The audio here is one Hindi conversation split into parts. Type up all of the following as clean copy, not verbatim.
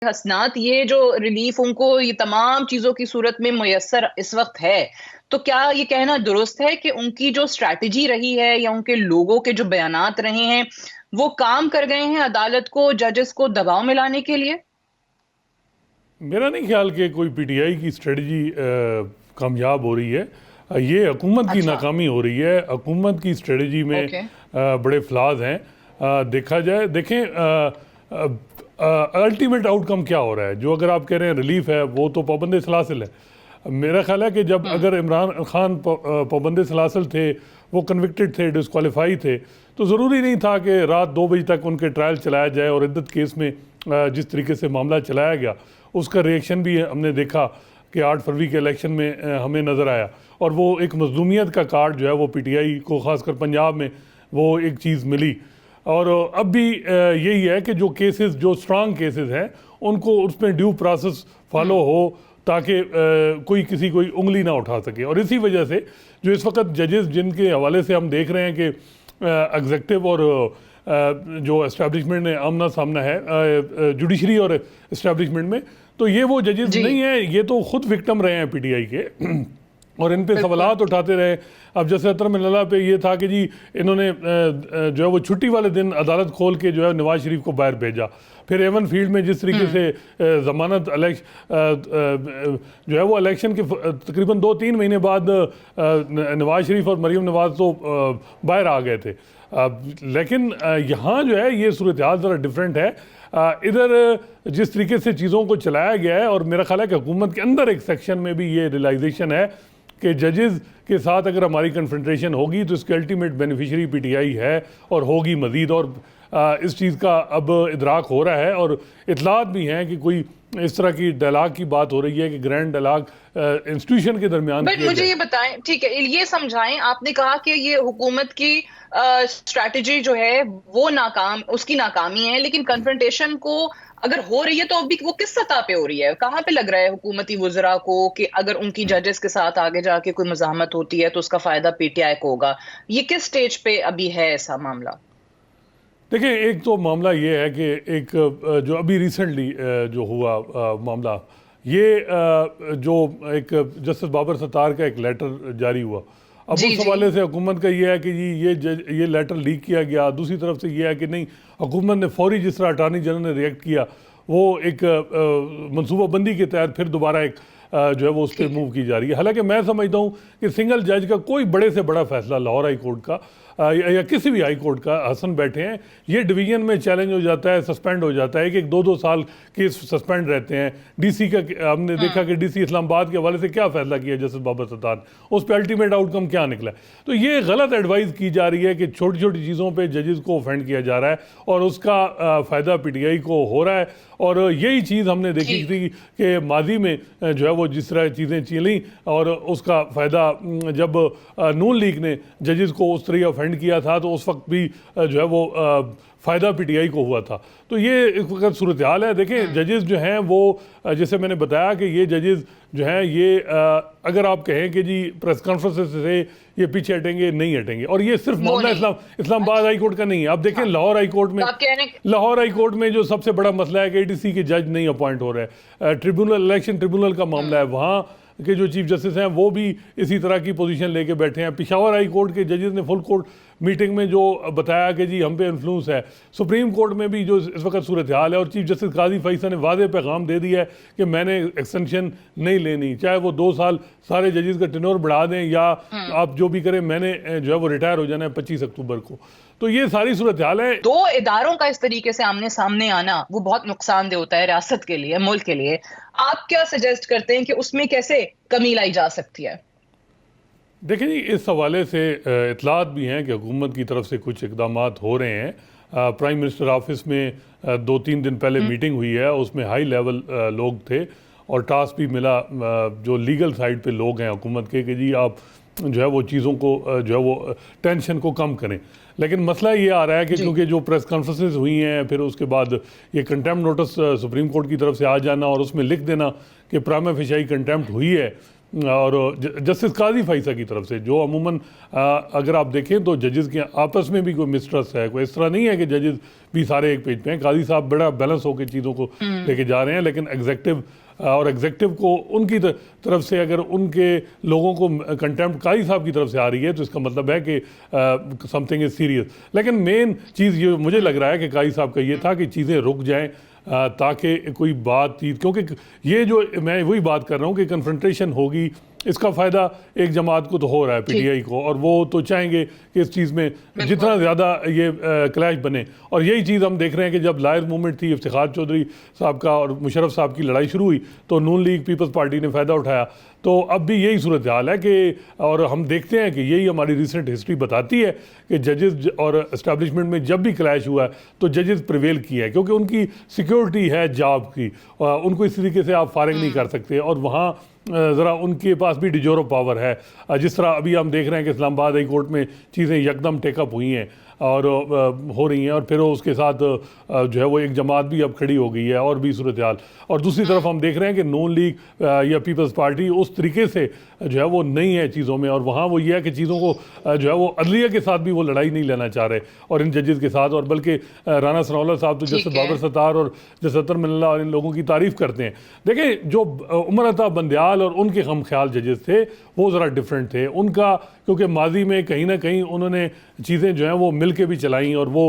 हसनात ये जो रिलीफ उनको ये तमाम चीज़ों की सूरत में मुयस्सर इस वक़्त है, तो क्या ये कहना दुरुस्त है कि उनकी जो स्ट्रैटेजी रही है या उनके लोगों के जो बयानात रहे हैं, वो काम कर गए हैं अदालत को, जजेस को दबाव में लाने के लिए? मेरा नहीं ख्याल कि कोई पीटीआई की स्ट्रेटजी कामयाब हो रही है। ये हुकूमत की अच्छा, नाकामी हो रही है। हुकूमत की स्ट्रेटजी में ओके। बड़े फ्लाज हैं। देखा जाए, देखें अल्टीमेट आउटकम क्या हो रहा है। जो अगर आप कह रहे हैं रिलीफ है, वो तो पाबंद सलासिल है। मेरा ख्याल है कि जब हुँ, अगर इमरान खान पाबंद सलासिल थे, वो कन्विक्टेड थे, डिस्क्वालीफाई थे, तो ज़रूरी नहीं था कि रात 2 बजे तक उनके ट्रायल चलाया जाए। और इद्दत केस में जिस तरीके से मामला चलाया गया, उसका रिएक्शन भी हमने देखा कि 8 फरवरी के इलेक्शन में हमें नज़र आया। और वो एक मजलूमियत का कार्ड जो है वो पीटीआई को, ख़ासकर पंजाब में, वो एक चीज़ मिली। और अब भी यही है कि जो केसेस, जो स्ट्रांग केसेस हैं, उनको उसमें ड्यू प्रोसेस फॉलो हुँ, हो, ताकि कोई किसी कोई उंगली ना उठा सके। और इसी वजह से जो इस वक्त जजेस जिनके हवाले से हम देख रहे हैं कि एग्जेक्टिव और जो एस्टेब्लिशमेंट में आमना सामना है, जुडिशरी और इस्टेब्लिशमेंट में, तो ये वो जजेस जी, नहीं है, ये तो खुद विक्टिम रहे हैं पीटीआई के और इन पे बिल्कुल। सवालात उठाते रहे। अब जैसे अतरम लल्ला पे ये था कि जी इन्होंने जो है वो छुट्टी वाले दिन अदालत खोल के जो है नवाज शरीफ को बाहर भेजा। फिर एवन फील्ड में जिस तरीके हुँ, से ज़मानत जो है वो इलेक्शन के तकरीबन 2-3 महीने बाद नवाज शरीफ और मरीम नवाज तो बाहर आ गए थे। लेकिन यहाँ जो है ये सूरत हाल ज़रा डिफरेंट है। इधर जिस तरीके से चीज़ों को चलाया गया है, और मेरा ख्याल है कि हुकूमत के अंदर एक सेक्शन में भी ये रियलाइजेशन है कि जजेस के साथ अगर हमारी कन्फ्रंटेशन होगी तो इसके अल्टीमेट बेनिफिशरी पीटीआई है और होगी मज़ीद। और इस चीज़ का अब इदराक हो रहा है और इतलात भी हैं कि कोई इस तरह की डायलाग की बात हो रही है कि ग्रैंड डायलाग इंस्टीट्यूशन के दरमियान बट किया मुझे जाए। ये बताएं, ठीक है, ये समझाएं। आपने कहा कि ये हुकूमत की स्ट्रैटेजी जो है वो नाकाम, उसकी नाकामी है, लेकिन कन्फ्रंटेशन को अगर हो रही है तो अभी वो किस सतह पे हो रही है? कहाँ पे लग रहा है हुकूमती वुज़रा को कि अगर उनकी जजेस के साथ आगे जाके कोई मज़ाहमत होती है तो उसका फायदा पीटीआई को होगा? ये किस स्टेज पे अभी है ऐसा मामला? देखिए, एक तो मामला ये है कि एक जो अभी रिसेंटली जो हुआ मामला, ये जो एक जस्टिस बाबर सत्तार का एक लेटर जारी हुआ। अब जी, उस जी। हवाले से हुकूमत का ये है कि जी ये लेटर लीक किया गया। दूसरी तरफ से ये है कि नहीं, हुकूमत ने फौरी, जिस तरह अटार्नी जनरल ने रिएक्ट किया, वो एक मनसूबाबंदी के तहत फिर दोबारा एक जो है वो उस पर ठीक है। मूव की जा रही है। हालांकि मैं समझता हूँ कि सिंगल जज का कोई बड़े से बड़ा फैसला लाहौर हाई कोर्ट का या किसी भी हाई कोर्ट का, हसन बैठे हैं, ये डिवीजन में चैलेंज हो जाता है, सस्पेंड हो जाता है कि 1-2 साल केस सस्पेंड रहते हैं। डीसी का हमने देखा कि डीसी इस्लामाबाद के हवाले से क्या फैसला किया जस्टिस बाबर सत्तार ने, उस पर अल्टीमेट आउटकम क्या निकला। तो ये गलत एडवाइस की जा रही है कि छोटी छोटी चीज़ों पर जजेस को ऑफेंड किया जा रहा है और उसका फ़ायदा पीटीआई को हो रहा है। और यही चीज़ हमने देखी थी कि माजी में जो है वो जिस तरह चीज़ें चली, और उसका फ़ायदा जब नून लीग ने जजेस को उस तरह ऑफेंड किया था, तो उस वक्त भी जो है वो फ़ायदा पीटीआई को हुआ था। तो ये एक वक्त सूरत हाल है। देखें, जजेस जो हैं वो जैसे मैंने बताया कि ये जजेस जो हैं ये अगर आप कहें कि जी प्रेस कॉन्फ्रेंस से ये पीछे हटेंगे, नहीं हटेंगे। और ये सिर्फ वो मामला नहीं। इस्लामाबाद हाई कोर्ट का नहीं है। आप देखें हाँ, लाहौर हाई कोर्ट में, तो आप कह रहे हैं लाहौर हाई कोर्ट में जो सबसे बड़ा मसला है कि एडीसी के जज नहीं अपॉइंट हो रहे हैं। ट्रिब्यूनल, इलेक्शन ट्रिब्यूनल का मामला है, वहाँ के जो चीफ जस्टिस हैं वो भी इसी तरह की पोजीशन लेके बैठे हैं। पेशावर हाई कोर्ट के जजेस ने फुल कोर्ट मीटिंग में जो बताया कि जी हम पे इन्फ्लुएंस है। सुप्रीम कोर्ट में भी जो इस वक्त सूरत हाल है, और चीफ जस्टिस काजी फैसल ने वादे पैगाम दे दिया है कि मैंने एक्सटेंशन नहीं लेनी, चाहे वो 2 साल सारे जजेस का टेन्योर बढ़ा दें या आप जो भी करें, मैंने जो है वो रिटायर हो जाना है 25 अक्टूबर को। तो ये सारी सूरत हाल है। दो इदारों का इस तरीके से आमने सामने आना वो बहुत नुकसानदेह होता है रियासत के लिए, मुल्क के लिए। आप क्या सजेस्ट करते हैं कि उसमें कैसे कमी लाई जा सकती है? देखिए जी, इस हवाले से इतलात भी हैं कि हुकूमत की तरफ से कुछ इकदाम हो रहे हैं। प्राइम मिनिस्टर ऑफिस में 2-3 दिन पहले मीटिंग हुई है, उसमें हाई लेवल लोग थे और टास्क भी मिला जो लीगल साइड पे लोग हैं हुकूमत के कि जी आप जो है वो चीज़ों को जो है वो टेंशन को कम करें। लेकिन मसला ये आ रहा है कि जी। क्योंकि जो प्रेस कॉन्फ्रेंसेस हुई हैं, फिर उसके बाद ये कंटेम्प्ट नोटिस सुप्रीम कोर्ट की तरफ से आ जाना और उसमें लिख देना कि प्राइमा फेशियाई कंटेम्प्ट हुई है, और जस्टिस काजी फैसा की तरफ से, जो अमूमन अगर आप देखें तो जजेस के आपस में भी कोई मिसट्रस्ट है, कोई इस तरह नहीं है कि जजेस भी सारे एक पेज पे हैं। काजी साहब बड़ा बैलेंस होकर चीज़ों को लेके जा रहे हैं, लेकिन एग्जेक्टिव को उनकी तरफ से अगर उनके लोगों को कंटेम्प्ट काजी साहब की तरफ से आ रही है तो इसका मतलब है कि समथिंग इज़ सीरियस। लेकिन मेन चीज़ ये मुझे लग रहा है कि काजी साहब का ये था कि चीज़ें रुक जाएं ताकि कोई बातचीत, क्योंकि ये जो मैं वही बात कर रहा हूँ कि कन्फ्रंटेशन होगी, इसका फ़ायदा एक जमात को तो हो रहा है, पीटीआई को, और वो तो चाहेंगे कि इस चीज़ में जितना ज़्यादा ये क्लैश बने। और यही चीज़ हम देख रहे हैं कि जब लायर मूवमेंट थी, इफ्तिखार चौधरी साहब का और मुशर्रफ साहब की लड़ाई शुरू हुई तो नून लीग पीपल्स पार्टी ने फ़ायदा उठाया। तो अब भी यही सूरत हाल है कि, और हम देखते हैं कि यही हमारी रिसेंट हिस्ट्री बताती है कि जजेस और इस्टेब्लिशमेंट में जब भी क्लैश हुआ है तो जजेस प्रिवेल किया है, क्योंकि उनकी सिक्योरिटी है जॉब की, उनको इस तरीके से आप फारिग नहीं कर सकते, और वहाँ ज़रा उनके पास भी डिजोरो पावर है। जिस तरह अभी हम देख रहे हैं कि इस्लामाबाद हाई कोर्ट में चीज़ें यकदम टेकअप हुई हैं और हो रही हैं, और फिर उसके साथ जो है वो एक जमात भी अब खड़ी हो गई है, और भी सूरत हाल। और दूसरी तरफ हम देख रहे हैं कि नून लीग या पीपल्स पार्टी उस तरीके से जो है वो नहीं है चीज़ों में, और वहाँ वो ये है कि चीज़ों को जो है वो अदलिया के साथ भी वो लड़ाई नहीं लेना चाह रहे, और इन जजेस के साथ। और बल्कि राना सनाउल्लाह साहब तो जैसे बाबर सत्तार और जैसे अतर मिल्ला और इन लोगों की तारीफ़ करते हैं। देखिए, जो उमर अता बंदयाल और उनके हम ख्याल जजेस थे वो ज़रा डिफरेंट थे उनका, क्योंकि माजी में कहीं ना कहीं उन्होंने चीज़ें जो हैं वो मिल के भी चलाई, और वो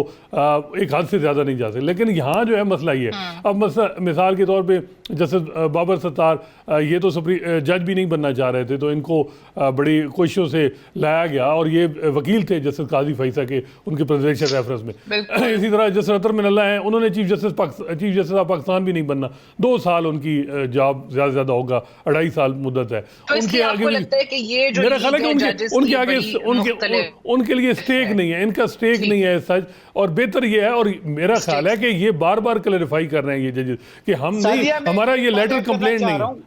एक हद से ज़्यादा नहीं जा सकते। लेकिन यहाँ जो है मसला ये है, अब मिसाल के तौर पे जैसे बाबर सत्तार ये तो जज भी नहीं बनना चाह रहे थे, तो इनको बड़ी कोशिशों से लाया गया, और ये वकील थे जस्टिस काजी फैसा के, उनके प्रेसिडेंशियल रेफरेंस में। इसी तरह जस्टिस अतर मिनल्ला हैं, उन्होंने चीफ जस्टिस ऑफ पाकिस्तान भी नहीं बनना, 2 साल उनकी जॉब ज़्यादा से ज़्यादा होगा, 2.5 साल मुद्दत है। तो उनके आगे लगता है कि ये जो मेरा ख्याल है कि उनके आगे उनके लिए स्टेक नहीं है, इनका स्टेक नहीं है सच, और बेहतर ये है, और मेरा ख्याल है कि ये बार बार क्लैरिफाई कर रहे हैं ये जजेस कि हम नहीं, हमारा ये लेटर कंप्लेंट नहीं है।